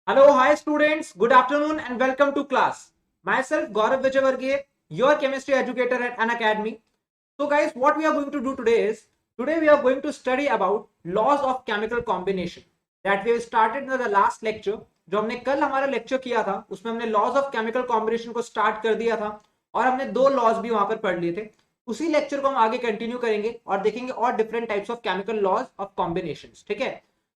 Hello, hi students. Good afternoon and welcome to class. Myself Gaurav Vijayavargiya, your chemistry educator at an academy. So guys, what we are going to do today is, today we are going to study about laws of chemical combination that we have started in the last lecture. जो हमने कल हमारा lecture किया था उसमें हमने laws of chemical combination को start कर दिया था और हमने दो लॉज भी वहां पर पढ़ लिए थे. उसी लेक्चर को हम आगे कंटिन्यू करेंगे और देखेंगे और different types of chemical laws of combinations. ठीक है.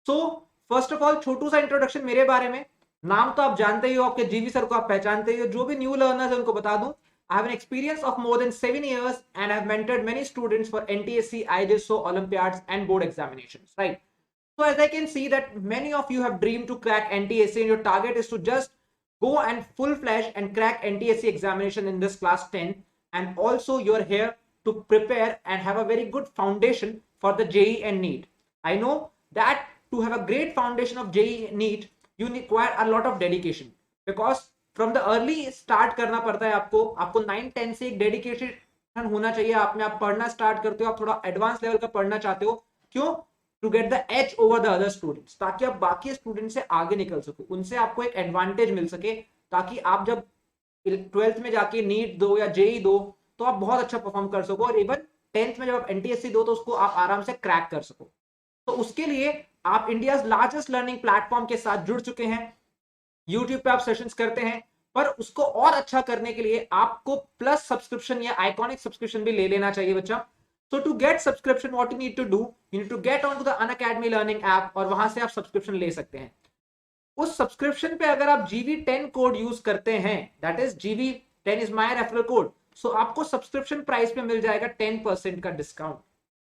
सो फर्स्ट ऑफ ऑल छोटू सा इंट्रोडक्शन मेरे बारे में. नाम तो आप जानते ही हो, आपके जीवी सर को आप पहचानते ही हो. जो भी न्यू लर्नर्स है उनको बता दूं, I have an experience of more than 7 years and have mentored many students for NTSC, IGSO, Olympiads and board examinations, right? So as I can see that many of you have dreamed to crack NTSC and your target is to just go and full flash and crack NTSC examination in this class 10, and also you're here to prepare and have a very good foundation for the JEE and NEET. I know that to have a great foundation of JEE and NEET you require a lot of dedication because from the early start करना पड़ता है. आपको 9-10 से एक dedication होना चाहिए. आप में आप पढ़ना स्टार्ट करते हो, आप थोड़ा एडवांस लेवल का पढ़ना चाहते हो. क्यों? To get the edge over the other students, ताकि आप बाकी स्टूडेंट से आगे निकल सको, उनसे आपको एक एडवांटेज मिल सके, ताकि आप जब 12th में जाके नीट दो या जेई दो तो आप बहुत अच्छा परफॉर्म कर सको, और इवन 10th में जब आप एनटीएससी दो तो उसको आप आराम से क्रैक कर सको. तो उसके लिए आप इंडिया लार्जेस्ट लर्निंग प्लेटफॉर्म के साथ जुड़ चुके हैं. यूट्यूब पे आप सेशंस करते हैं, पर उसको और अच्छा करने के लिए आपको प्लस सब्सक्रिप्शन या आइकॉनिक सब्सक्रिप्शन भी ले लेना चाहिए बच्चा. So to get subscription what you need to do, you need to get on to the Unacademy learning app और वहां से आप सब्सक्रिप्शन ले सकते हैं. उस सब्सक्रिप्शन पे अगर आप GV10 कोड यूज करते हैं, that is GV10 is my referral code, so आपको सब्सक्रिप्शन प्राइस पे मिल जाएगा 10% का डिस्काउंट.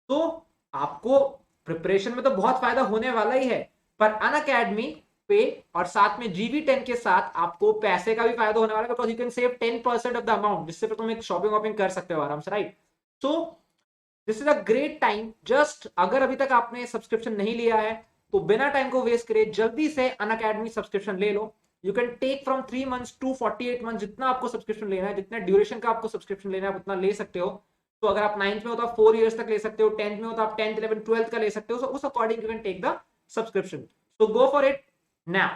तो आपको प्रिपरेशन में तो बहुत फायदा होने वाला ही है, पर अनअकैडमी पे और साथ में GV10 के साथ आपको पैसे का भी फायदा होने वाला है, because you can save 10% of the amount, जिससे फिर तुम एक शॉपिंग वॉपिंग कर सकते हो आराम से, right? So this is a great time. Just अगर अभी तक आपने सब्सक्रिप्शन नहीं लिया है तो बिना टाइम को वेस्ट करे जल्दी से अनअकैडमी सब्सक्रिप्शन ले लो. You can take from 3 months to 48 month, जितना आपको सब्सक्रिप्शन लेना है, जितना ड्यूरेशन का आपको सब्सक्रिप्शन लेना है आप उतना ले सकते हो. तो अगर आप 9th में हो तो आप 4 years तक ले सकते हो, 10th में हो तो आप 10th 11th 12th का ले सकते हो. सो उस according you can take the subscription. So go for it now.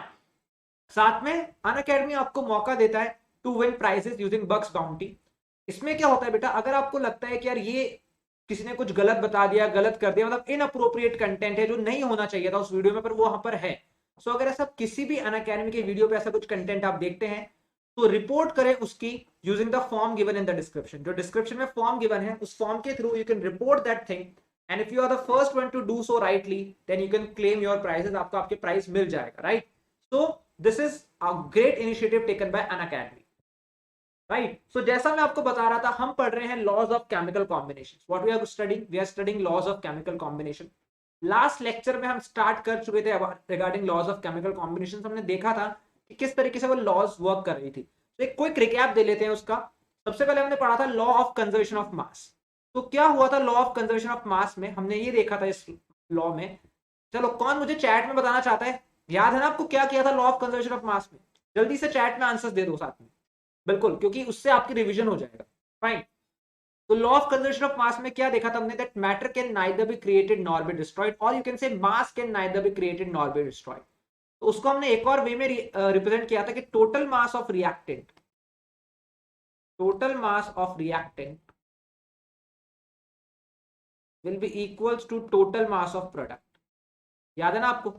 साथ में अनअकैडमी आपको मौका देता है to win prizes using bugs bounty. इसमें क्या होता है बेटा, अगर आपको लगता है कि यार ये किसी ने कुछ गलत बता दिया, गलत कर दिया, मतलब इनअप्रोप्रिएट कंटेंट है जो नहीं होना चाहिए था उस वीडियो में, पर वो वहां पर है. सो अगर ऐसा किसी भी अनअकैडमी के वीडियो पे ऐसा कुछ कंटेंट आप देखते हैं तो रिपोर्ट करें उसकी using the form given in the description. जो डिस्क्रिप्शन में फॉर्म गिवन है उस फॉर्म के through you can report that thing, and if you are the first one to do so rightly then you can claim your prizes. आपको आपके prize मिल जाएगा, right? So this is a great initiative taken by Unacademy, right? So जैसा मैं आपको बता रहा था, हम पढ़ रहे हैं laws of chemical combination. What we are studying, we are studying laws of chemical combination. Last lecture में हम स्टार्ट कर चुके थे regarding laws of chemical combination. हमने देखा था कि किस तरीके से वो लॉज वर्क कर रही थी. तो एक क्विक रिकैप दे लेते हैं उसका. सबसे पहले हमने पढ़ा था लॉ ऑफ कंजर्वेशन ऑफ मास. तो क्या हुआ था law of conservation of mass में, हमने ये देखा था इस लॉ में. चलो कौन मुझे चैट में बताना चाहता है, याद है ना आपको क्या किया था law of conservation of mass में? जल्दी से चैट में आंसर्स दे दो साथ में, बिल्कुल, क्योंकि उससे आपकी रिवीजन हो जाएगा. फाइन. तो law of conservation of mass में क्या देखा था हमने, that matter can neither be created nor be destroyed, और you can say mass can neither be created nor be destroyed. तो उसको हमने एक और वे में रिप्रेजेंट किया था कि total mass of reactant, total mass of reactant will be equals to total mass of product. याद है ना आपको,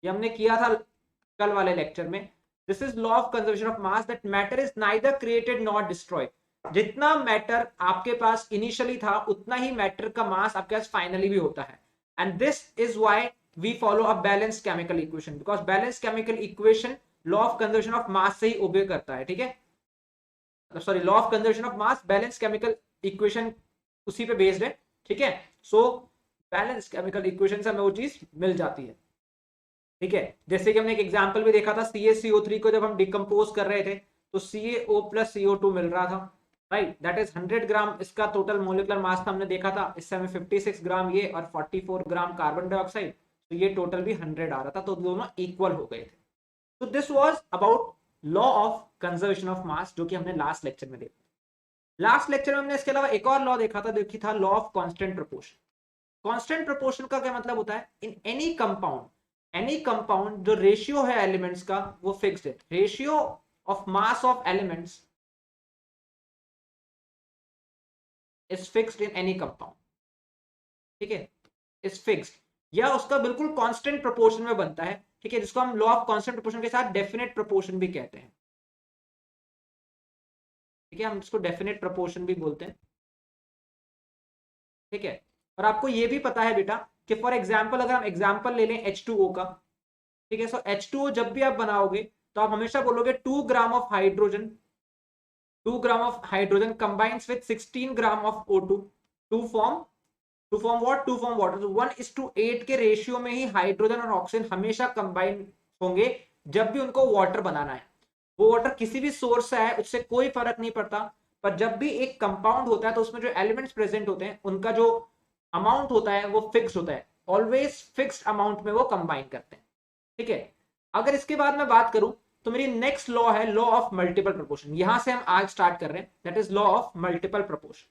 ये हमने किया था कल वाले लेक्चर में. This is law of conservation of mass, that matter is neither created not destroyed. जितना मैटर आपके पास इनिशियली था उतना ही मैटर का मास आपके पास फाइनली भी होता है. And this is why we follow a balance chemical equation, because balance chemical equation law of conservation of mass से ही ओबे करता है. ठीक है, sorry, law of conservation of mass balance chemical equation उसी पे बेस्ड है. ठीक है, सो बैलेंस केमिकल इक्वेशन से हमें वो चीज मिल जाती है. ठीक है, जैसे कि हमने एक एग्जांपल भी देखा था, CaCO3 को जब हम डिकम्पोज कर रहे थे तो CaO प्लस CO2 मिल रहा था, राइट? दैट इज 100 ग्राम इसका टोटल मोलिकुलर मास था, हमने देखा था. इससे हमें 56 ग्राम ये और 44 ग्राम कार्बन डाइऑक्साइड, तो ये टोटल भी 100 आ रहा था, तो दोनों इक्वल हो गए थे. तो this was about law of conservation of मास, जो कि हमने लास्ट लेक्चर में देखा. लास्ट लेक्चर में हमने इसके अलावा एक और लॉ देखा था, देखी था law of constant proportion. Constant proportion का क्या मतलब होता है, in any compound any compound जो रेशियो है एलिमेंट्स का वो फिक्स्ड है, ratio of mass of elements is fixed in any compound, ठीक है, इज फिक्स्ड, या उसका बिल्कुल कांस्टेंट प्रोपोर्शन में बनता है, ठीक है, जिसको हम लॉ ऑफ कांस्टेंट प्रोपोर्शन के साथ डेफिनेट प्रोपोर्शन भी कहते हैं, ठीक है, हम इसको डेफिनेट प्रोपोर्शन भी बोलते हैं, ठीक है। और आपको ये भी पता है बेटा कि फॉर एग्जाम्पल अगर हम एग्जाम्पल ले लें H2O का, ठीक है, सो H2O जब भी आप बनाओगे तो आप हमेशा बोलोगे 2 gram of hydrogen, 2 gram of hydrogen combines with 16 gram of O2 to form what, to form water. 1:8 के रेशियो में ही हाइड्रोजन और ऑक्सीजन हमेशा कंबाइन होंगे जब भी उनको वाटर बनाना है। वो वाटर किसी भी सोर्स से आए उससे कोई फर्क नहीं पड़ता, पर जब भी एक कंपाउंड होता है तो उसमें जो एलिमेंट्स प्रेजेंट होते हैं उनका जो अमाउंट होता है वो फिक्स होता है, ऑलवेज फिक्स्ड अमाउंट में वो कंबाइन करते हैं, ठीक है। अगर इसके बाद मैं बात करूं तो मेरी नेक्स्ट लॉ है लॉ ऑफ मल्टीपल प्रोपोर्शन, यहां से हम आज स्टार्ट कर रहे हैं, that is law of multiple proportion.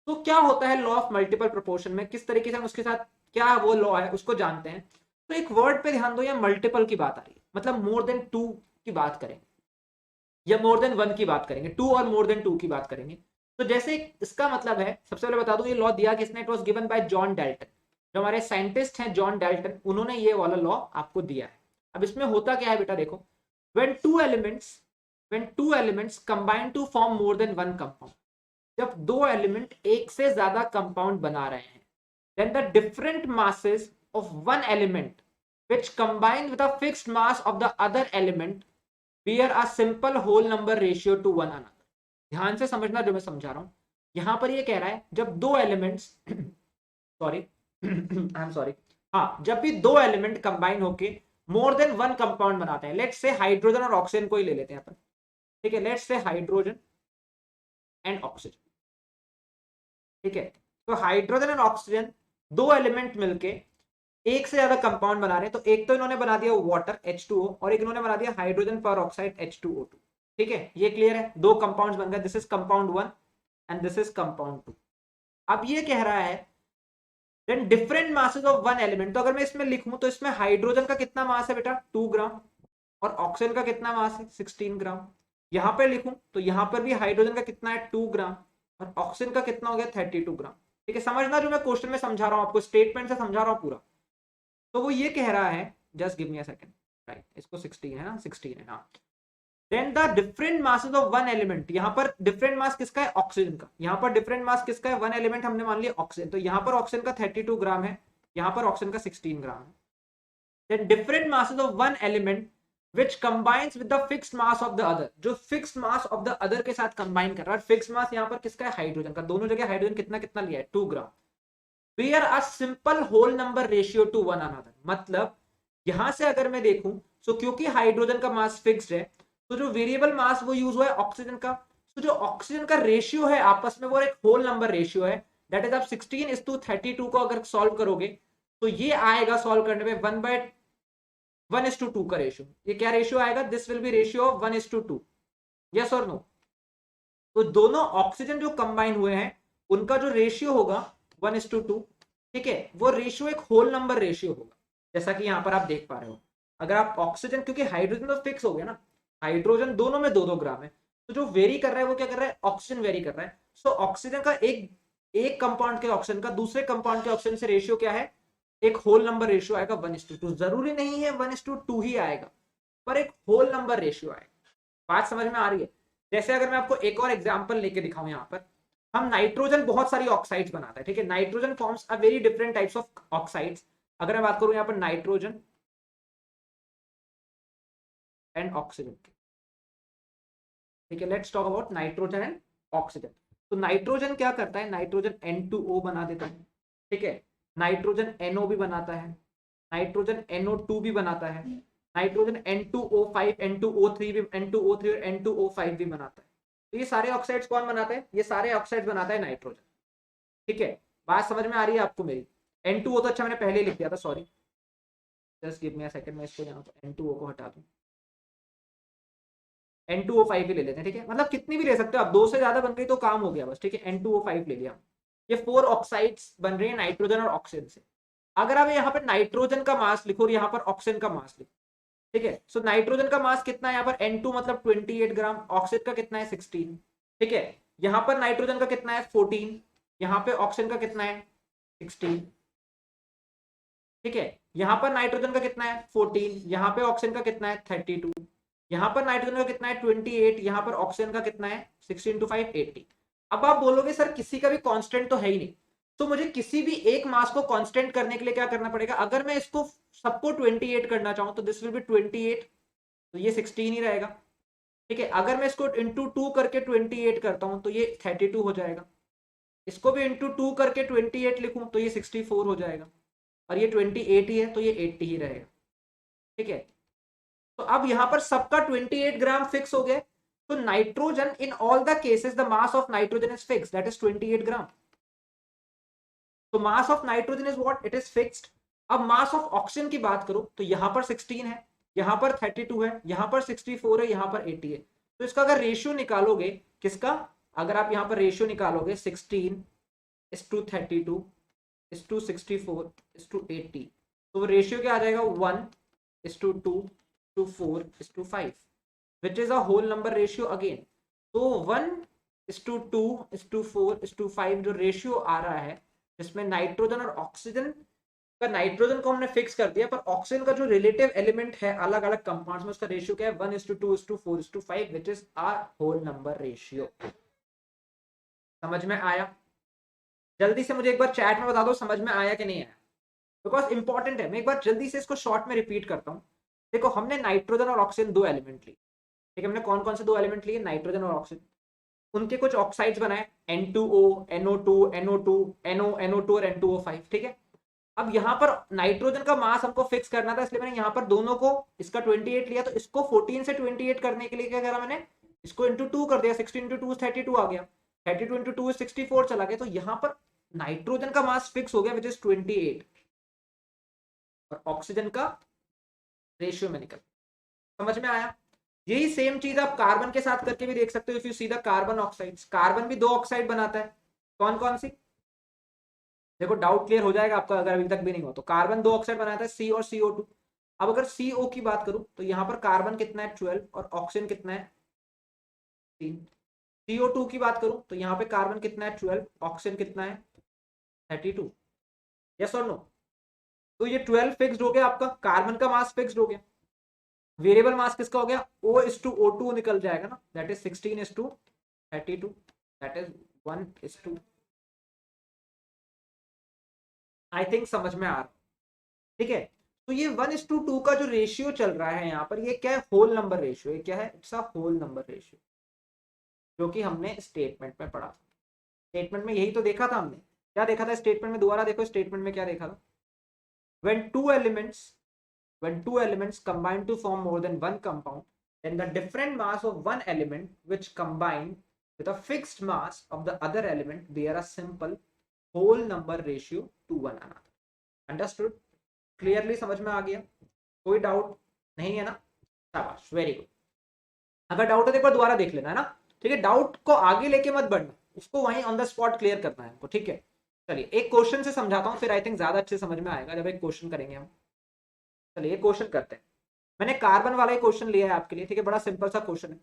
तो क्या होता है लॉ ऑफ मल्टीपल प्रोपोर्शन में, किस तरीके से हम उसके साथ क्या वो लॉ है उसको जानते हैं। तो एक वर्ड पे ध्यान दो, या मल्टीपल की बात आ रही है, मतलब मोर देन 2 की बात करेंगे या मोर देन 1 की बात करेंगे, 2 और मोर देन 2 की बात करेंगे। तो जैसे इसका मतलब है, सबसे पहले बता दूं ये लॉ दिया किसने, it was given by John Dalton, जो हमारे साइंटिस्ट हैं जॉन डाल्टन, उन्होंने ये वाला लॉ आपको दिया है। अब इसमें होता क्या है बेटा, देखो, when two elements combine to form more than one compound, जब दो एलिमेंट एक से ज्यादा कंपाउंड बना रहे हैं, then the different masses of one element which combine with a fixed mass of the other element bear a simple whole number ratio to one another। ध्यान से समझना जो मैं समझा रहा हूं, यहां पर ये कह रहा है जब दो elements sorry I am sorry, हाँ, जब भी दो एलिमेंट कंबाइन होके मोर देन वन कंपाउंड बनाते हैं, लेट्स से हाइड्रोजन और ऑक्सीजन को ही ले लेते हैं अपन, ठीक है, let's say hydrogen and oxygen, ठीक है। तो हाइड्रोजन और ऑक्सीजन दो एलिमेंट मिलके एक से ज्यादा कंपाउंड बना रहे हैं, तो एक तो इन्होंने बना दिया वाटर H2O और एक इन्होंने बना दिया हाइड्रोजन पर ऑक्साइड H2O2, ठीक है, ये क्लियर है, दो कंपाउंड्स बन गए, this is compound 1 and this is compound 2। अब ये कह रहा है then different masses of one element, तो अगर मैं इसमें लिखूं तो इसमें हाइड्रोजन का कितना मास है बेटा 2 ग्राम, और ऑक्सीजन का कितना मास है 16 ग्राम। यहां पर लिखूं तो यहां पर भी हाइड्रोजन का कितना है 2 ग्राम और ऑक्सीजन का कितना हो गया 32 ग्राम, ठीक है। समझना जो मैं क्वेश्चन में समझा रहा हूं आपको, स्टेटमेंट से समझा रहा हूं पूरा। तो वो ये कह रहा है, just give me a second, right, इसको 16 है ना, 16 है, हाँ। Then the different masses of one element, यहां पर डिफरेंट मास किसका है ऑक्सीजन का, यहां पर डिफरेंट मास किसका है, वन एलिमेंट हमने मान लिया ऑक्सीजन, तो यहां पर ऑक्सीजन का 32 ग्राम है, यहां पर ऑक्सीजन का 16 ग्राम है। Then different masses of one element which combines with the fixed mass of the other, जो fixed mass of the other के साथ combine कर रहा है, fixed mass यहाँ पर किसका है हाइड्रोजन का, दोनों जगह हाइड्रोजन कितना कितना लिया है 2 ग्राम, bear a simple whole number ratio to one another। मतलब यहां से अगर मैं देखूं तो क्योंकि हाइड्रोजन का मास फिक्स्ड है तो जो वेरिएबल मास वो यूज हुआ है ऑक्सीजन का, तो जो ऑक्सीजन का रेशियो है आपस में वो एक होल नंबर रेशियो है, दैट इज आप 16:32 को अगर सॉल्व करोगे तो ये आएगा सॉल्व करने में 1:1:2 का रेशियो। ये क्या रेशियो आएगा, this will B ratio of 1:2, yes और नो। तो दोनों ऑक्सीजन जो कंबाइन हुए हैं उनका जो रेशियो होगा 1:2, ठीक है, वो रेशियो एक होल नंबर रेशियो होगा, जैसा कि यहां पर आप देख पा रहे हो। अगर आप ऑक्सीजन, क्योंकि हाइड्रोजन तो फिक्स हो गया ना, हाइड्रोजन दोनों में 2-2 ग्राम है, तो जो वेरी कर रहा है वो क्या कर रहा है, ऑक्सीजन वेरी कर रहा है। सो ऑक्सीजन का एक कंपाउंड के ऑक्सीजन का दूसरे कंपाउंड के ऑक्सीजन से रेशियो क्या है, एक होल नंबर रेशियो आएगा 1:2। जरूरी नहीं है 1:2 ही आएगा, पर एक होल नंबर रेशियो आएगा। बात समझ में आ रही है। जैसे अगर मैं आपको एक और एग्जांपल लेके दिखाऊं, यहाँ पर हम नाइट्रोजन बहुत सारी ऑक्साइड्स बनाता है, ठीक है, nitrogen forms a very different types of oxides. अगर मैं बात करूं यहाँ पर नाइट्रोजन एंड ऑक्सीजन की, ठीक है, let's talk about nitrogen and oxygen. तो नाइट्रोजन क्या करता है, नाइट्रोजन N2O बना देता है, ठीक है, नाइट्रोजन NO भी बनाता है, नाइट्रोजन NO2 भी बनाता है, नाइट्रोजन N2O5, N2O3 भी, N2O3 और N2O5 भी बनाता है। तो ये सारे ऑक्साइड्स कौन बनाता है, ये सारे ऑक्साइड्स बनाता है नाइट्रोजन, ठीक है। बात समझ में आ रही है आपको मेरी। N2O तो अच्छा मैंने पहले ही लिख दिया था, sorry, just give me a second, मैं इसको यहाँ पर N2O को हटा दूं, N2O5 भी ले लेते हैं, ठीक है, मतलब कितनी भी ले सकते हो आप, दो से ज्यादा बन गई तो काम हो गया बस, ठीक है, N2O5 ले लिया। ये 4 ऑक्साइड्स बन रही है नाइट्रोजन और ऑक्सीजन से। अगर आप यहाँ पर नाइट्रोजन का मास लिखो और यहाँ पर ऑक्सीजन का मास लिखो, ठीक है। सो नाइट्रोजन का मास कितना है यहाँ पर N2 मतलब 28 ग्राम, ऑक्सीजन का कितना है 16, ठीक है। यहाँ पर नाइट्रोजन का कितना है 14, यहाँ पे ऑक्सीजन का कितना है 16, ठीक है। यहाँ पर नाइट्रोजन का कितना है 14, यहाँ पे ऑक्सीजन का कितना है 32, यहाँ पर नाइट्रोजन का कितना है 28, यहाँ पर ऑक्सीजन का कितना है 16 × 5 80। अब आप बोलोगे सर किसी का भी कांस्टेंट तो है ही नहीं, तो मुझे किसी भी एक मास को कांस्टेंट करने के लिए क्या करना पड़ेगा? अगर मैं इसको सबको 28 करना चाहूं तो दिस विल बी 28, तो ये 16 ही रहेगा, ठीक है। अगर मैं इसको इंटू 2 करके 28 करता हूं तो ये 32 हो जाएगा, इसको भी इंटू 2 करके 28 लिखूं तो ये 64 हो जाएगा, और ये 28 ही है तो ये 80 ही रहेगा, ठीक है। तो अब यहां पर सबका 28 ग्राम फिक्स हो गया। तो nitrogen in all the cases the mass of nitrogen is fix, that is 28 ग्राम। तो mass of nitrogen is what? It is fixed. अब मास ऑफ ऑक्सीजन की बात करो तो यहां पर 16 है, यहां पर 32 है, यहां पर 64 है, यहां पर 80 है। तो इसका अगर रेशियो निकालोगे किसका, अगर आप यहां पर रेशियो निकालोगे 16:32:64:80, तो वो रेशियो क्या आ जाएगा 1:2:4:5, which is a whole number ratio again. तो 1:2:4:5 जो रेशियो आ रहा है जिसमें नाइट्रोजन और ऑक्सीजन का, नाइट्रोजन को हमने फिक्स कर दिया, पर ऑक्सीजन का जो रिलेटिव एलिमेंट है अलग अलग कंपाउंड्स में उसका रेशियो क्या है 1:2:4:5, which is are whole number ratio. समझ में आया? जल्दी से मुझे एक बार चैट में बता दो समझ में आया कि नहीं आया, बिकॉज इंपॉर्टेंट है। मैं एक बार जल्दी से इसको शॉर्ट में रिपीट करता हूँ। देखो हमने नाइट्रोजन और ऑक्सीजन दो एलिमेंट लिए, ठीक है। हमने कौन कौन से दो एलिमेंट लिए? नाइट्रोजन और ऑक्सीजन। उनके कुछ ऑक्साइड्स बनाए N2O, NO2, NO2, NO, NO2 और N2O5, ठीक है। अब यहाँ पर नाइट्रोजन का मास हमको फिक्स करना था, इसलिए मैंने यहाँ पर दोनों को इसका 28 लिया, तो इसको 14 से 28 करने के लिए क्या करा मैंने, इसको इंटू 2 कर दिया, 16 × 2 32 आ गया, 32 × 2 64 चला गया। तो यहाँ पर नाइट्रोजन का मास फिक्स हो गया विच इज 28, और ऑक्सीजन का रेशियो में निकल। समझ में आया? यही सेम चीज आप कार्बन के साथ करके भी देख सकते हो। If you see the carbon oxides, carbon भी दो ऑक्साइड बनाता है, कौन कौन सी? देखो डाउट क्लियर हो जाएगा आपका अगर अभी तक भी नहीं हो तो। कार्बन दो ऑक्साइड बनाता है C और CO2। अब अगर CO की बात करूं तो यहाँ पर कार्बन कितना है 12 और ऑक्सीजन कितना है 3। CO2 की बात करूं तो यहाँ पे कार्बन कितना है 12, ऑक्सीजन कितना है 32। यस और नो? तो ये 12 फिक्स्ड हो गया आपका, कार्बन का मास फिक्स्ड हो गया। वेरिएबल मास किसका हो गया? O:O2 निकल जाएगा ना, that is 16:32, that is 1:2। I think समझ में आ रहा, ठीक है। तो ये 1:2 का जो रेशियो चल रहा है यहाँ पर, ये क्या है? Whole number ratio. ये क्या है? It's a whole number ratio, जो कि हमने स्टेटमेंट में पढ़ा था। स्टेटमेंट में यही तो देखा था हमने। क्या देखा था स्टेटमेंट में? दोबारा देखो स्टेटमेंट में क्या देखा था। when two elements combine to form more than one compound, then the different mass of one element which combine with a fixed mass of the other element bear a simple whole number ratio to one another. Understood? Clearly समझ में आ गया? कोई doubt नहीं है ना? शाबाश, very good. अगर doubt है तो एक बार दोबारा देख लेना है ना, ठीक है। डाउट को आगे लेके मत बढ़ना, उसको वहीं ऑन द स्पॉट क्लियर करना है हमको, ठीक है। चलिए एक क्वेश्चन से समझाता हूँ, फिर आई थिंक ज्यादा अच्छे समझ में आएगा जब एक क्वेश्चन करेंगे हम। चलिए क्वेश्चन करते हैं। मैंने कार्बन वाला ही क्वेश्चन लिया है आपके लिए, ठीक है। बड़ा सिंपल सा क्वेश्चन है।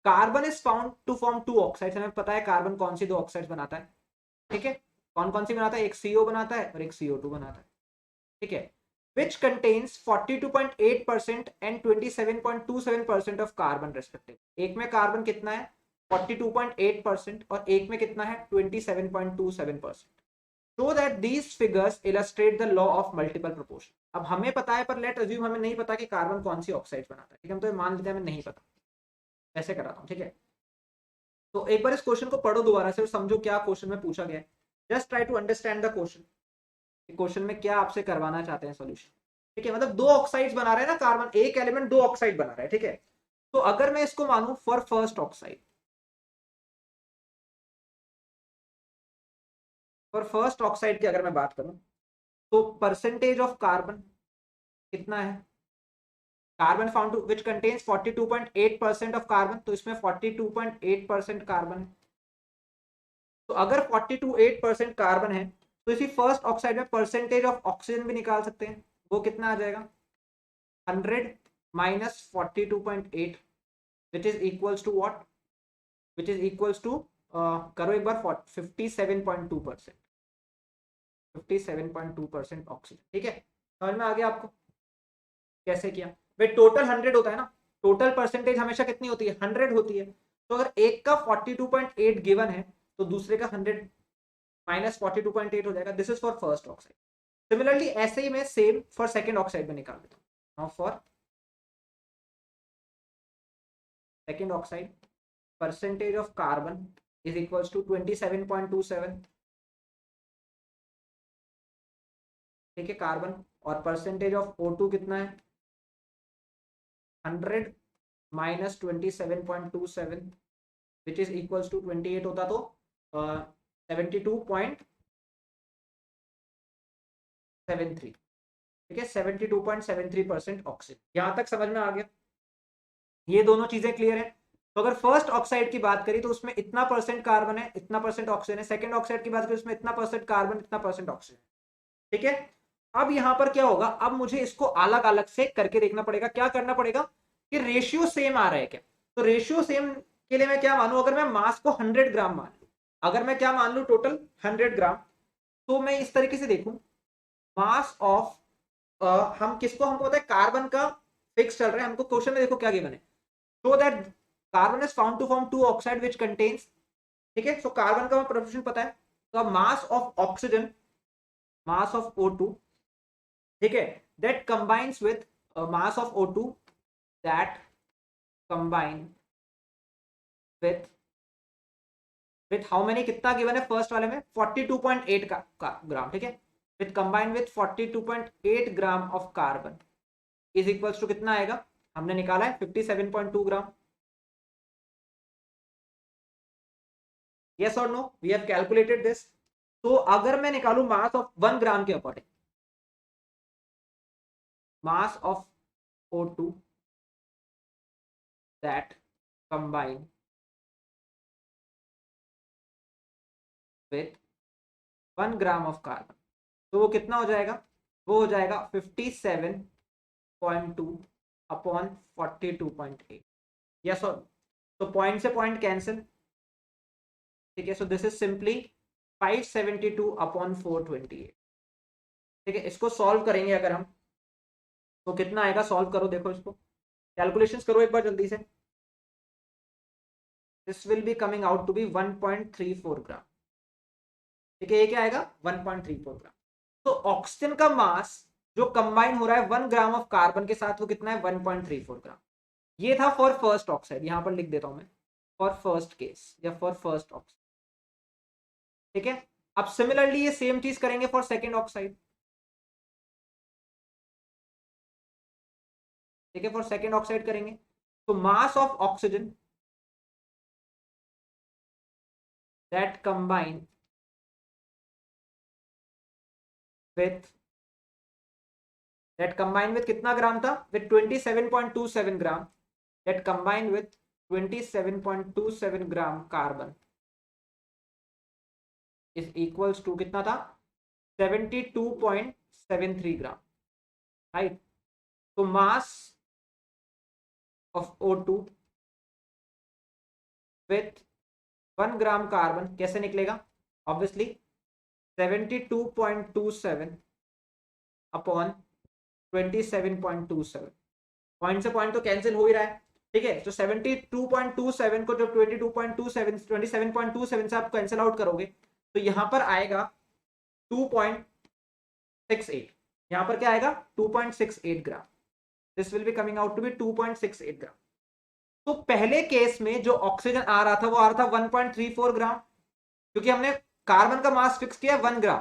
Carbon is found to form two oxides. हमें पता है कार्बन कौन सी दो ऑक्साइड्स बनाता है, ठीक है। कौन कौन सी बनाता है? एक CO बनाता है और एक CO2 बनाता है, ठीक है। which contains 42.8% and 27.27% of carbon respectively। एक में कार्बन कितना है 42.8% और एक में कितना है 27.27%। so that these figures illustrate the law of multiple proportion। अब हमें पता है, पर लेट अज्यूम हमें नहीं पता कि कार्बन कौन सी ऑक्साइड बनाता है, ठीक है। हम तो मान लेते हैं हमें नहीं पता, ऐसे कराता हूँ, ठीक है। तो एक बार इस क्वेश्चन को पढ़ो दोबारा से और समझो क्या क्वेश्चन में पूछा गया है। Just try to understand the question, question में क्या आपसे करवाना चाहते हैं सॉल्यूशन, ठीक है। मतलब दो ऑक्साइड्स बना रहे हैं ना कार्बन, एक एलिमेंट दो ऑक्साइड बना रहा है, ठीक है। तो अगर मैं इसको मानूं for first oxide, for first oxide की अगर मैं बात करूं तो परसेंटेज ऑफ कार्बन कितना है? Carbon found to which contains 42.8% of carbon, तो इसमें 42.8% कार्बन है। तो अगर 42.8% कार्बन है तो इसी फर्स्ट ऑक्साइड में परसेंटेज ऑफ ऑक्सीजन भी निकाल सकते हैं। वो कितना आ जाएगा 100 minus 42.8 which is equals to what, which is equals to करो एक बार 57.2%, 57.2% ऑक्सीजन। ठीक है, समझ में आ गया आपको कैसे किया। भाई टोटल 100 होता है ना, टोटल परसेंटेज हमेशा कितनी होती है 100 होती है। तो अगर एक का 42.8 गिवन है तो दूसरे का 100 माइनस 42.8 हो जाएगा। This is for first oxide. Similarly ऐसे ही मैं सेम फॉर सेकेंड ऑक्साइड में निकाल देता हूँ। Now for second oxide percentage of carbon is equals to 27.27। ठीक है, कार्बन, और परसेंटेज ऑफ O2 कितना है 100 minus 27.27 which is equals to 28 होता तो 72.73। ठीक है, 72.73% ऑक्सीजन। यहां तक समझ में आ गया, ये दोनों चीजें क्लियर है। तो अगर फर्स्ट ऑक्साइड की बात करी तो उसमें इतना परसेंट कार्बन है, इतना परसेंट ऑक्सीजन है। सेकंड ऑक्साइड की बात करी उसमें इतना परसेंट कार्बन, इतना परसेंट ऑक्सीजन। ठीक है, अब यहां पर क्या होगा, अब मुझे इसको अलग अलग से करके देखना पड़ेगा। क्या करना पड़ेगा कि रेशियो सेम आ रहा है क्या। तो रेशियो सेम के लिए मैं क्या मानू, अगर मैं मास को 100 ग्राम मान लू, अगर मैं क्या मान लू टोटल 100 ग्राम, तो मैं इस तरीके से देखूं मास ऑफ हम किसको, हमको पता है कार्बन का फिक्स चल रहा है। हमको क्वेश्चन में देखो क्या गिवन है, show that carbon is found to form two oxide which contains. ठीक है, सो कार्बन का प्रोपोर्शन पता है, तो mass of oxygen, mass of O2, ठीक है, that combines with mass of O2 that combine with how many, कितना given है फर्स्ट वाले में 42.8 का ग्राम। ठीक है, with combine with 42.8 gram of carbon is equals to कितना आएगा, हमने निकाला है 57.2 ग्राम। यस और no, we have calculated this. तो अगर मैं निकालू मास ऑफ 1 ग्राम के according, mass of O2 that combine with 1 gram of carbon, तो वो कितना हो जाएगा, वो हो जाएगा 57.2 अपॉन 42.8। यस और, तो पॉइंट से पॉइंट कैंसिल। ठीक है, सो दिस इज सिंपली 572 अपॉन 428। ठीक है, इसको सॉल्व करेंगे अगर हम, तो कितना आएगा, सॉल्व करो, देखो इसको, कैलकुलेशंस करो एक बार जल्दी से। This will be coming out to be 1.34 gram. ठीक है, ये क्या आएगा 1.34 ग्राम। तो ऑक्सीजन का मास जो कंबाइन हो रहा है 1 ग्राम ऑफ कार्बन के साथ, वो कितना है 1.34 ग्राम। ये था फॉर फर्स्ट ऑक्साइड, यहां पर लिख देता हूं मैं, फॉर फर्स्ट केस या फॉर फर्स्ट ऑक्साइड। ठीक है, अब सिमिलरली ये सेम चीज करेंगे फॉर सेकेंड ऑक्साइड। ठीक है, फॉर सेकेंड ऑक्साइड करेंगे, तो mass of oxygen that combine with, that combine with कितना ग्राम था, with 27.27 gram, that combine with 27.27 gram carbon is equals to कितना था 72.73 ग्राम। राइट, तो mass of O2 with 1 gram carbon कैसे निकलेगा, obviously 72.27 upon 27.27, point से point तो cancel हो ही रहा है। ठीक है, तो 72.27 को जब 27.27 से आप कैंसिल आउट करोगे तो यहां पर आएगा 2.68, यहां पर क्या आएगा 2.68 gram. This will be coming out to be 2.68 gram. तो पहले केस में जो ऑक्सीजन आ रहा था वो आ रहा था 1.34 ग्राम, क्योंकि हमने कार्बन का मास फिक्स किया 1 ग्राम।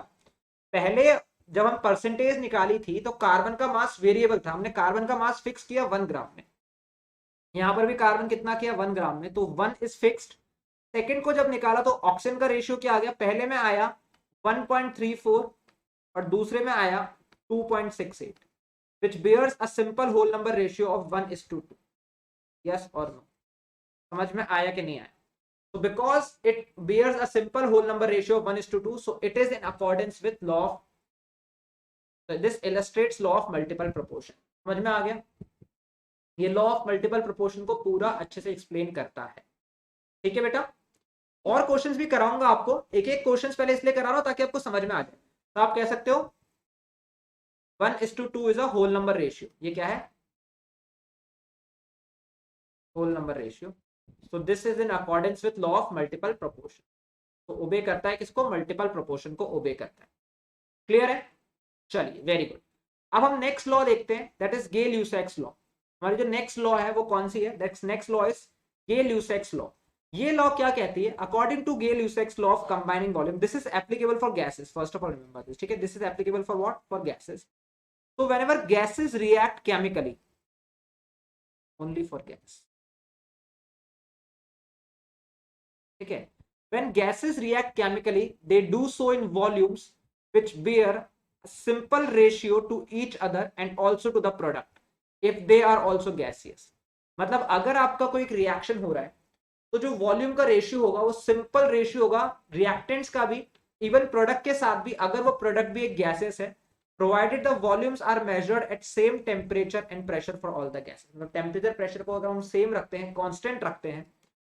पहले जब हम परसेंटेज निकाली थी तो कार्बन का मास वेरिएबल था, हमने कार्बन का मास फिक्स किया 1 ग्राम में। यहां पर भी कार्बन कितना किया 1 ग्राम में, तो 1 इज फिक्स्ड। सेकंड को जब निकाला तो ऑक्सीजन का रेशियो क्या आ गया, पहले में आया 1.34 और दूसरे में आया 2.68, which bears a simple whole number ratio of 1:2। Yes और नो, समझ में आया कि नहीं आया। So because it bears a simple whole number ratio of 1:2, so it is in accordance with law of, this illustrates law of multiple proportion. समझ में आ गया? ये लॉ ऑफ मल्टीपल प्रोपोर्शन को पूरा अच्छे से एक्सप्लेन करता है। ठीक है बेटा, और क्वेश्चंस भी कराऊंगा आपको, एक एक क्वेश्चंस पहले इसलिए करा रहा हूं ताकि आपको समझ में आ जाए। तो आप कह सकते हो 1:2 is a whole number ratio. ये क्या है? Whole number ratio. So this is in accordance with law of multiple proportion. तो ओबे करता है किसको? मल्टीपल प्रोपोर्शन को ओबे करता है। क्लियर है? चलिए, वेरी गुड। अब हम नेक्स्ट लॉ देखते हैं, that is Gay Lussac's law. हमारी जो नेक्स्ट लॉ है वो कौन सी है? That's next law is Gay Lussac's law. ये लॉ क्या कहती है? According to Gay Lussac's law of combining volume, this is applicable for gases. First of all remember this, ठीक है? This is applicable for what? For gases. So whenever gases react chemically, only for gas, ठीक है? When gases react chemically, they do so in volumes which bear a simple ratio to each other and also to the product if they are also gaseous. मतलब अगर आपका कोई reaction हो रहा है तो जो वॉल्यूम का रेशियो होगा वो सिंपल रेशियो होगा रिएक्टेंट्स का भी, इवन प्रोडक्ट के साथ भी, अगर वो प्रोडक्ट भी एक गैसेस है, provided the volumes are measured at same temperature and pressure for all the gases। मतलब टेम्परेचर प्रेशर को अगर हम सेम रखते हैं, कांस्टेंट रखते हैं,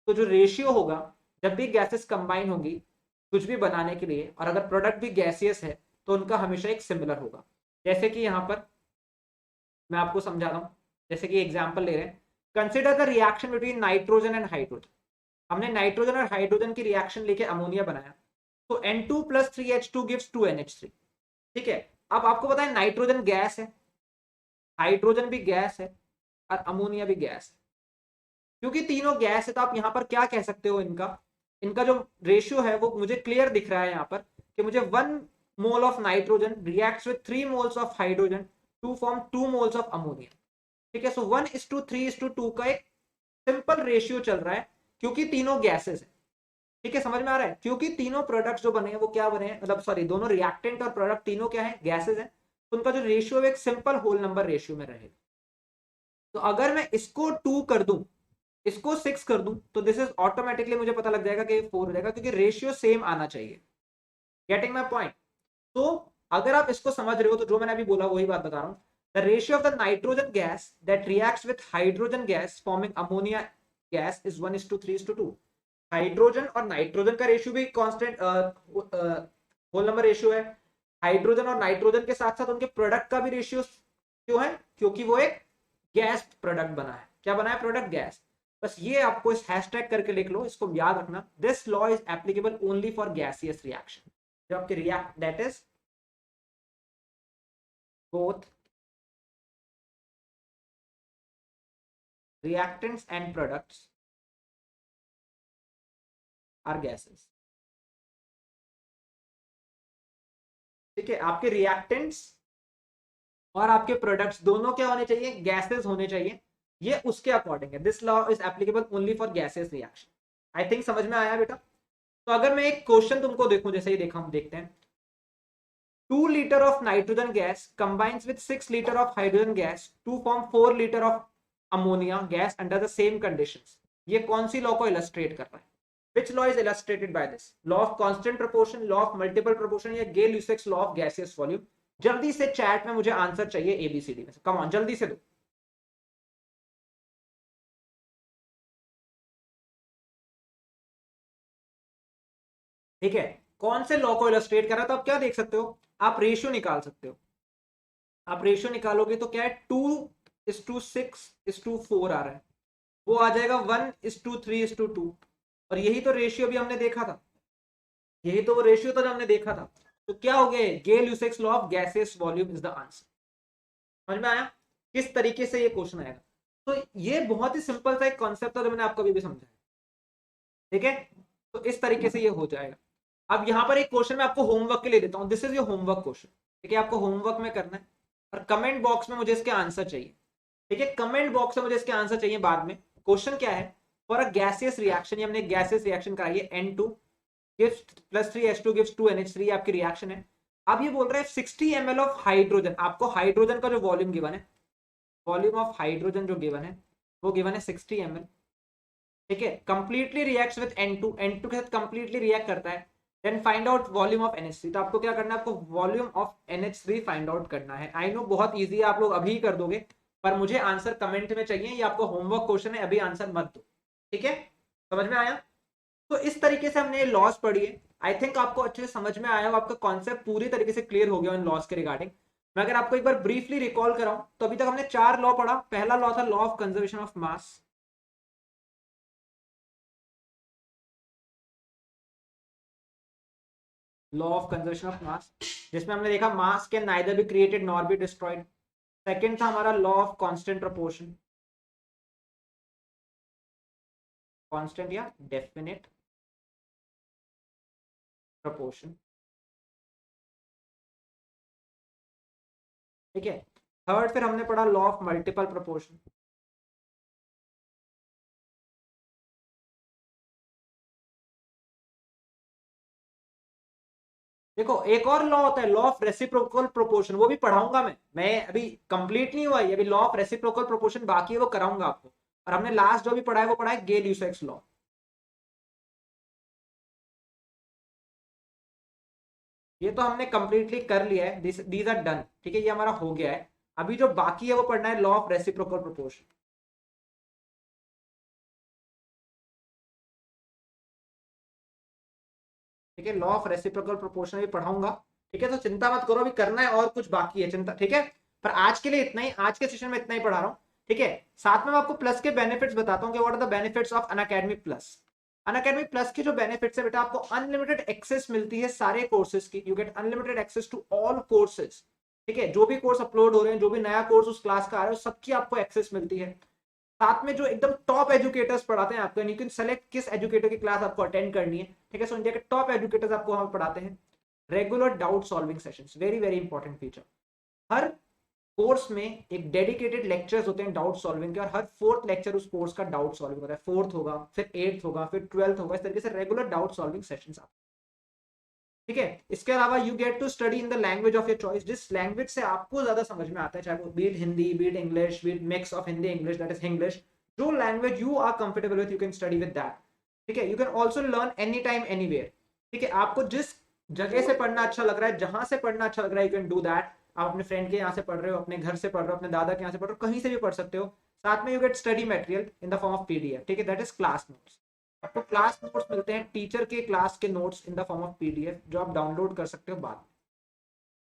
तो जो रेशियो होगा जब भी गैसेस कंबाइन होंगी कुछ भी बनाने के लिए, और अगर प्रोडक्ट भी गैसियस है तो उनका हमेशा एक सिमिलर होगा। जैसे कि यहाँ पर मैं आपको समझा रहा हूँ, जैसे कि एग्जाम्पल ले रहे हैं, consider the reaction between nitrogen and hydrogen. हमने नाइट्रोजन और हाइड्रोजन की रिएक्शन लेके अमोनिया बनाया, तो N2 + 3H2 gives 2NH3। ठीक है? अब आपको पता है नाइट्रोजन गैस है, हाइड्रोजन भी गैस है, और अमोनिया भी गैस है। क्योंकि तीनों गैस है तो आप यहां पर क्या कह सकते हो, इनका जो रेशियो है वो मुझे क्लियर दिख रहा है यहाँ पर कि मुझे 1 mole of nitrogen reacts with 3 moles of hydrogen to form 2 moles of ammonia. ठीक है? सो 1:3:2 का एक सिंपल रेशियो चल रहा है क्योंकि तीनों गैसेस है। ठीक है? समझ में आ रहा है? क्योंकि तीनों प्रोडक्ट्स जो बने हैं वो क्या बने हैं, मतलब सॉरी, दोनों रिएक्टेंट और प्रोडक्ट तीनों क्या है? गैसेस हैं। तो उनका जो रेशियो है एक सिंपल होल नंबर रेशियो में रहेगा। तो अगर मैं इसको 2 कर दूं, इसको 6 कर दूं, तो दिस इज ऑटोमेटिकली मुझे पता लग जाएगा कि 4 हो जाएगा, क्योंकि रेशियो सेम आना चाहिए। Getting my point? तो अगर आप इसको समझ रहे हो तो जो मैंने अभी बोला वही बात बता रहा हूं। The ratio of the nitrogen gas that reacts with hydrogen gas forming ammonia gas is 1:3:2। Hydrogen और नाइट्रोजन का रेशियो भी कांस्टेंट होल नंबर रेशियो है। हाइड्रोजन और नाइट्रोजन के साथ साथ उनके प्रोडक्ट का भी रेशियो क्यों है? क्योंकि वो एक गैस प्रोडक्ट बना है। क्या बना है? Product gas. बस ये आपको इस हैशटैग करके लिख लो, इसको याद रखना। This law is applicable only for gaseous reaction. जो आपके react that is both reactants and products are gases। ठीक है? आपके रिएक्टेंट्स और आपके प्रोडक्ट्स दोनों क्या होने चाहिए? गैसेस होने चाहिए। ये उसके अकॉर्डिंग है। This law is applicable only for gases reaction. I think समझ में आया बेटा? तो अगर मैं एक क्वेश्चन तुमको देखूं, जैसे ही देखा, हम देखते हैं, 2 litre of nitrogen gas combines with 6 litre of hydrogen gas to form 4 litre of ammonia gas under the same conditions. ये कौन सी लॉ को इलस्ट्रेट कर रहा है? Which law is illustrated by this? Law of constant proportion, law of multiple proportion, या Gay-Lussac law of gaseous volume? जल्दी से chat में मुझे आंसर चाहिए ABCD में से। कम ऑन, जल्दी से दो। ठीक है? कौन से लॉ को इलस्ट्रेट कर रहा है? तो आप क्या देख सकते हो? आप रेशियो निकाल सकते हो। आप रेशियो निकालोगे तो क्या है? 2:6:4 आ रहा है, वो आ जाएगा 1:3:2। और यही तो रेशियो भी हमने देखा था, यही तो वो रेशियो था जो हमने देखा था। तो क्या हो गया? Gay-Lussac's law of gases volume is the answer. समझ में आया किस तरीके से ये क्वेश्चन आएगा? तो ये बहुत ही सिंपल सा एक कॉन्सेप्ट था जो मैंने आपको अभी भी समझाया। ठीक है? तो इस तरीके से ये हो जाएगा। अब यहां पर एक क्वेश्चन मैं आपको होमवर्क के लिए देता हूं। This is your homework question. ठीक है? आपको होमवर्क में करना है और कमेंट बॉक्स में मुझे इसके आंसर चाहिए। ठीक है? कमेंट बॉक्स में मुझे इसके आंसर चाहिए बाद में। क्वेश्चन क्या है? फॉर अ गैसियस रिएक्शन, हमने गैसियस रिएक्शन कराई है, N2 gives +3H2 gives 2NH3, आपकी रिएक्शन है। अब ये बोल रहा है 60 ml ऑफ हाइड्रोजन। आपको हाइड्रोजन का जो वॉल्यूम गिवन है, वॉल्यूम ऑफ हाइड्रोजन जो गिवन है वो गिवन है 60 ml। ठीक है, completely reacts with N2, N2 के साथ कंप्लीटली रिएक्ट करता है। Then find out volume of NH3, तो आपको क्या करना है, आपको volume of NH3 find out करना है। आई नो बहुत इजी है, आप लोग अभी कर दोगे, पर मुझे आंसर कमेंट में चाहिए, ये आपको होमवर्क क्वेश्चन है, अभी आंसर मत दो, ठीक है, समझ में आया। तो इस तरीके से हमने लॉस पढ़ी है। आई थिंक आपको अच्छे से समझ में आया, आपका कॉन्सेप्ट पूरी तरीके से क्लियर हो गया इन लॉस के रिगार्डिंग। मैं अगर आपको एक बार ब्रीफली रिकॉल कराऊं तो अभी तक हमने 4 लॉ पढ़ा। पहला लॉ था law of conservation of mass, law of conservation of मास, जिसमें हमने देखा मास can neither be created nor be destroyed. Second था हमारा law of constant proportion, constant या डेफिनेट प्रोपोर्शन, ठीक है। थर्ड फिर हमने पढ़ा लॉ ऑफ मल्टीपल प्रोपोर्शन, देखो एक और लॉ होता है लॉ ऑफ रेसिप्रोकल प्रोपोर्शन, वो भी पढ़ाऊंगा मैं अभी कंप्लीट नहीं हुआ है, अभी लॉ ऑफ रेसिप्रोकल प्रोपोर्शन बाकी है, वो कराऊंगा आपको। और हमने लास्ट जो भी पढ़ा है वो पढ़ा है गेल यूसेक्स लॉ। ये तो हमने कंप्लीटली कर लिया है, दीज आर डन, ठीक है, ये हमारा हो गया है। अभी जो बाकी है वो पढ़ना है लॉ ऑफ रेसिप्रोकल प्रोपोर्शन, ठीक है, लॉ ऑफ रेसिप्रोकल प्रोपोर्शन भी पढ़ाऊंगा, ठीक है। तो चिंता मत करो, अभी करना है और कुछ बाकी है, चिंता, ठीक है। पर आज के लिए इतना ही, आज के सेशन में इतना ही पढ़ा रहा हूँ, ठीक है। साथ में मैं आपको प्लस के बेनिफिट्स बताता हूँ कि what are the benefits of Unacademy plus. Unacademy plus की जो बेनिफिट्स है बेटा, आपको अनलिमिटेड एक्सेस मिलती है सारे कोर्सेज की, you get unlimited access to all courses, ठीक है। जो भी कोर्स अपलोड हो रहे हैं, जो भी नया कोर्स उस क्लास का आ रहा है, सबकी आपको एक्सेस मिलती है। साथ में जो एकदम टॉप एजुकेटर्स पढ़ाते हैं आपको, यू कैन सेलेक्ट किस एजुकेटर की क्लास आपको अटेंड करनी है, ठीक है। सो इंडिया के टॉप एजुकेटर्स आपको वहां पढ़ाते हैं। Regular doubt solving sessions, very very important feature. हर कोर्स में एक डेडिकेटेड लेक्चर्स होते हैं डाउट सॉल्विंग के, और हर फोर्थ लेक्चर उस कोर्स का डाउट सॉल्विंग होता है। फोर्थ होगा, फिर एट्थ होगा, फिर 12th होगा, इस तरीके से रेगुलर डाउट सॉल्विंग सेशंस, ठीक है। इसके अलावा you get to study in the language of your choice, जिस लैंग्वेज से आपको ज्यादा समझ में आता है, चाहे वो be it Hindi, be it English, be it mix of Hindi English, that is English, जो language you are comfortable with, you can study with that, ठीक है। You can also learn any time anywhere, ठीक है। आपको जिस जगह से पढ़ना अच्छा लग रहा है, जहां से पढ़ना अच्छा लग रहा है, यू कैन डू दैट। आप अपने फ्रेंड के यहाँ से पढ़ रहे हो, अपने घर से पढ़ रहे हो, अपने दादा के यहाँ से पढ़ रहे हो, कहीं से भी पढ़ सकते हो। साथ में you get study material in the form of PDF, ठीक है, दैट इज क्लास नोट्स। आपको क्लास नोट्स मिलते हैं, टीचर के क्लास के notes in the form of PDF, जो आप डाउनलोड कर सकते हो, बाद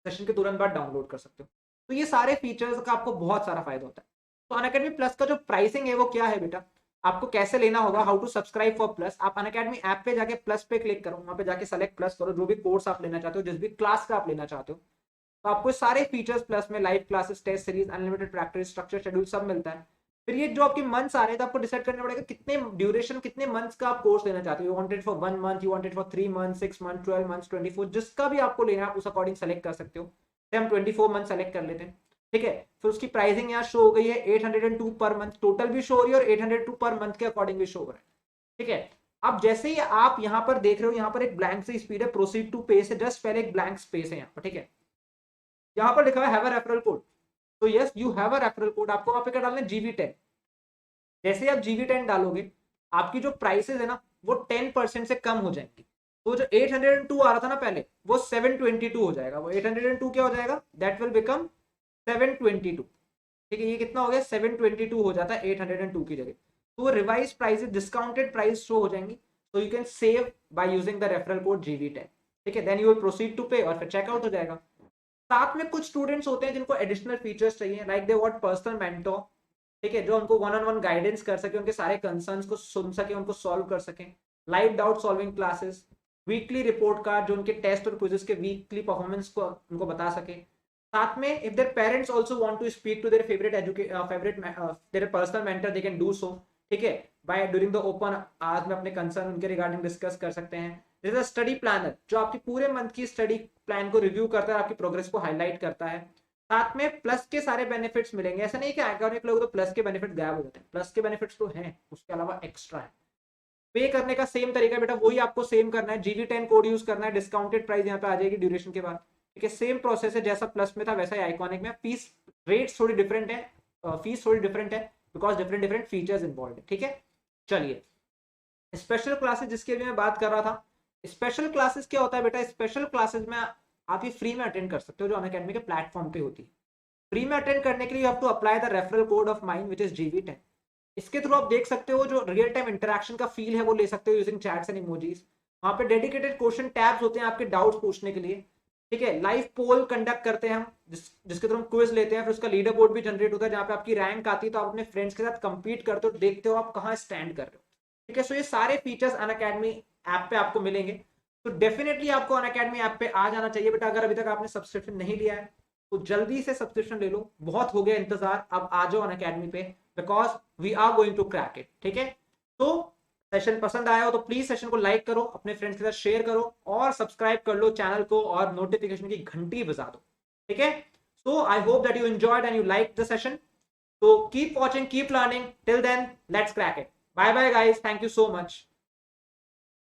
सेशन के तुरंत बाद डाउनलोड कर सकते हो। तो ये सारे फीचर्स का आपको बहुत सारा फायदा होता है। तो अनअकैडमी प्लस का जो प्राइसिंग है वो क्या है बेटा, आपको कैसे लेना होगा, how to subscribe for plus. आप अनअकैडमी ऐप पे जाके प्लस पे क्लिक करो, वहां पे जाके सेलेक्ट प्लस करो, जो भी कोर्स आप लेना चाहते हो, जिस भी क्लास का आप लेना चाहते हो, तो आपको सारे फीचर्स प्लस में, live classes, test series, unlimited practice, structure schedule सब मिलता है। फिर ये जो आपके मंथ्स आ रहे हैं, तो आपको डिसाइड करना पड़ेगा कितने ड्यूरेशन, कितने मंथ्स का आप कोर्स लेना चाहते हो। You wanted for 1 month, you wanted for 3 month, 6 month, 12 month, 24, जिसका भी आपको लेना है आप उस अकॉर्डिंग सेलेक्ट कर सकते हो। हम 24 मंथ सेलेक्ट कर लेते हैं, ठीक है। फिर उसकी प्राइसिंग यहाँ शो हो गई है 802 पर मंथ, टोटल भी शो हो रही है और 802 पर मंथ के अकॉर्डिंग भी शो हो रहा है, ठीक है। अब जैसे ही आप यहाँ पर देख रहे हो, यहाँ पर एक ब्लैंक से स्पीड है, प्रोसीड टू पे से जस्ट पहले एक ब्लैंक स्पेस है यहाँ पर, ठीक है। यहाँ पर लिखा है हैव अ रेफरल कोड, तो yes you have a referral code, आपको वहां पे क्या डालना है, GV10। जैसे आप GV10 डालोगे, आपकी जो प्राइसेस है ना वो 10% से कम हो जाएंगी। तो जो 802 आ रहा था ना पहले, वो 722 हो जाएगा। वो 802 क्या हो जाएगा, दैट विल बिकम 722, ठीक है। ये कितना हो गया, 722 हो जाता है 802 की जगह। तो वो revise price, discounted price show हो जाएंगी। तो you can save by using the referral code GV10, ठीक है। Then you will proceed to pay और फिर चेकआउट हो जाएगा। साथ में कुछ स्टूडेंट्स होते हैं जिनको एडिशनल फीचर्स चाहिए, like they want personal mentor, ठीक है, जो उनको 1-on-1 गाइडेंस कर सके, उनके सारे कंसर्न्स को सुन सके, उनको सॉल्व कर सके। Live doubt solving classes, weekly report card, जो उनके टेस्ट और क्विजेस के वीकली परफॉर्मेंस को उनको बता सके। साथ में if their parents also want to speak to their favourite their personal mentor, they can do so, ठीक है, by during the open hours में अपने कंसर्न उनके रिगार्डिंग डिस्कस कर सकते हैं। This is a study planner, जो आपकी पूरे मंथ की स्टडी प्लान को रिव्यू करता है, आपकी प्रोग्रेस को हाईलाइट करता है। साथ में प्लस के सारे बेनिफिट्स मिलेंगे, ऐसा नहीं कि आइकॉनिक लोग तो प्लस के बेनिफिट गायब हो जाते हैं, प्लस के बेनिफिट्स तो हैं, उसके अलावा एक्स्ट्रा है। पे करने का सेम तरीका बेटा, वही आपको सेम करना है, GV10 कोड यूज करना है, डिस्काउंटेड प्राइस यहाँ पे आ जाएगी ड्यूरेशन के बाद, ठीक है। सेम प्रोसेस है जैसा प्लस में था वैसा ही आइकॉनिक में। फीस रेट्स थोड़ी डिफरेंट है, फीस थोड़ी डिफरेंट है, because different different features involve है, ठीक है। चलिए स्पेशल क्लासेस जिसके भी मैं बात कर रहा था, स्पेशल क्लासेस क्या होता है बेटा, स्पेशल क्लासेस में आप ये फ्री में अटेंड कर सकते हो जो अनअकैडमी के प्लेटफॉर्म पे होती है। फ्री में अटेंड करने के लिए you have to apply the referral code of mine which is GV10। इसके थ्रू आप देख सकते हो जो रियल टाइम इंटरेक्शन का फील है वो ले सकते हो यूजिंग चैट्स एंड इमोजीज। वहां पे डेडिकेटेड क्वेश्चन टैब्स होते हैं आपके डाउट्स पूछने के लिए, ठीक है। लाइव पोल कंडक्ट करते हैं हम, जिसके थ्रू हम क्विज लेते हैं, फिर उसका लीडर बोर्ड भी जनरेट होता है जहाँ पे आपकी रैंक आती है, तो आप अपने फ्रेंड्स के साथ कंपीट करते हो, देखते हो आप कहाँ स्टैंड कर रहे हो, ठीक है। सो ये सारे फीचर्स अनअकैडमी ऐप पे आपको मिलेंगे। तो डेफिनेटली आपको अनअकैडमी ऐप पे आ जाना चाहिए बेटा। अगर अभी तक आपने सब्सक्रिप्शन नहीं लिया है तो जल्दी से सब्सक्रिप्शन ले लो, बहुत हो गया इंतजार, अब आ जाओ अनअकैडमी पे, because we are going to crack it, ठीक है। तो सेशन पसंद आया हो तो प्लीज सेशन को लाइक करो, अपने फ्रेंड्स के साथ शेयर करो और सब्सक्राइब कर लो चैनल को और नोटिफिकेशन की घंटी बजा दो, ठीक है। So I hope that you enjoyed and you like the session. So keep watching, keep learning. Till then, let's crack it. Bye bye, guys. Thank you so much.